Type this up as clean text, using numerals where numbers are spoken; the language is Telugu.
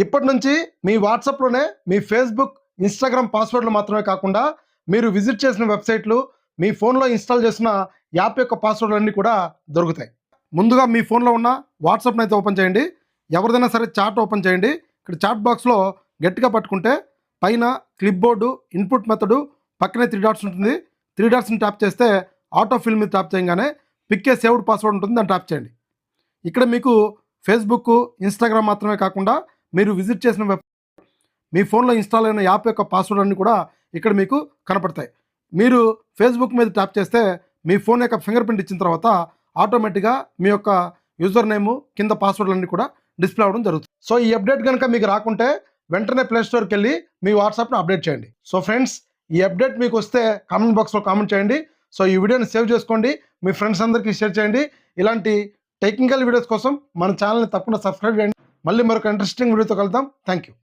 ఇప్పటి నుంచి మీ వాట్సాప్లోనే మీ ఫేస్బుక్, ఇన్స్టాగ్రామ్ పాస్వర్డ్లు మాత్రమే కాకుండా మీరు విజిట్ చేసిన వెబ్సైట్లు, మీ ఫోన్లో ఇన్స్టాల్ చేసిన యాప్ యొక్క పాస్వర్డ్లు కూడా దొరుకుతాయి. ముందుగా మీ ఫోన్లో ఉన్న వాట్సాప్ని అయితే ఓపెన్ చేయండి. ఎవరిదైనా సరే చాట్ ఓపెన్ చేయండి. ఇక్కడ చాట్ బాక్స్లో గట్టిగా పట్టుకుంటే పైన క్లిప్ బోర్డు, ఇన్పుట్ మెథడు, పక్కనే 3 డాట్స్ ఉంటుంది. 3 డాట్స్ని ట్యాప్ చేస్తే ఆటో ఫిల్ మీద ట్యాప్ చేయగానే పిక్ ఏ సేవ్డ్ పాస్వర్డ్ ఉంటుంది, దాన్ని ట్యాప్ చేయండి. ఇక్కడ మీకు ఫేస్బుక్, ఇన్స్టాగ్రామ్ మాత్రమే కాకుండా మీరు విజిట్ చేసిన మీ ఫోన్లో ఇన్స్టాల్ అయిన యాప్ యొక్క పాస్వర్డ్ అన్నీ కూడా ఇక్కడ మీకు కనపడతాయి. మీరు ఫేస్బుక్ మీద ట్యాప్ చేస్తే మీ ఫోన్ యొక్క ఫింగర్ ప్రింట్ ఇచ్చిన తర్వాత ఆటోమేటిక్గా మీ యొక్క యూజర్ నేము కింద పాస్వర్డ్లు అన్నీ కూడా డిస్ప్లే అవ్వడం జరుగుతుంది. సో ఈ అప్డేట్ కనుక మీకు రాకుంటే వెంటనే ప్లే స్టోర్కి వెళ్ళి మీ వాట్సాప్ని అప్డేట్ చేయండి. సో ఫ్రెండ్స్, ఈ అప్డేట్ మీకు వస్తే కామెంట్ బాక్స్లో కామెంట్ చేయండి. సో ఈ వీడియోని సేవ్ చేసుకోండి, మీ ఫ్రెండ్స్ అందరికీ షేర్ చేయండి. ఇలాంటి టెక్నికల్ వీడియోస్ కోసం మన ఛానల్ని తప్పకుండా సబ్స్క్రైబ్ చేయండి. మళ్ళీ మరొక ఇంట్రెస్టింగ్ వీడియోతో కలుద్దాం. Thank you.